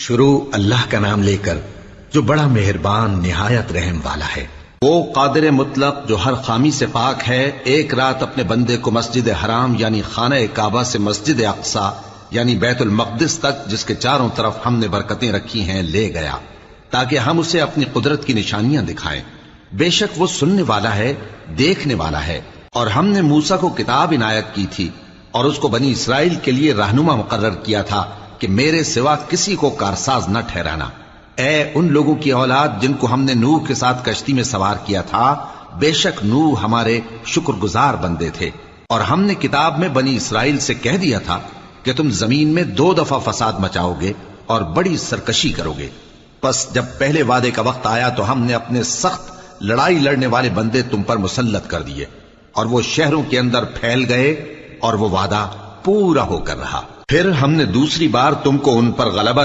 शुरू अल्लाह का नाम लेकर जो बड़ा मेहरबान निहायत रहम वाला है। वो कादिर मुतलक जो हर खामी से पाक है, एक रात अपने बंदे को मस्जिद हराम यानी खाना काबा से मस्जिद अक्सा यानी बैतुल मक़दिस तक, जिसके चारों तरफ हमने बरकतें रखी हैं, ले गया ताकि हम उसे अपनी कुदरत की निशानियां दिखाएं। बेशक वो सुनने वाला है, देखने वाला है। और हमने मूसा को किताब इनायत की थी और उसको बनी इसराइल के लिए रहनुमा मुकर्रर किया था कि मेरे सिवा किसी को कारसाज न ठहराना। ऐ उन लोगों की औलाद जिनको हमने नूह के साथ कश्ती में सवार किया था, बेशक नूह हमारे शुक्रगुजार बंदे थे। और हमने किताब में बनी इसराइल से कह दिया था कि तुम जमीन में 2 दफा फसाद मचाओगे और बड़ी सरकशी करोगे। बस जब पहले वादे का वक्त आया तो हमने अपने सख्त लड़ाई लड़ने वाले बंदे तुम पर मुसल्लत कर दिए और वो शहरों के अंदर फैल गए और वो वादा पूरा होकर रहा। फिर हमने दूसरी बार तुमको उन पर गलबा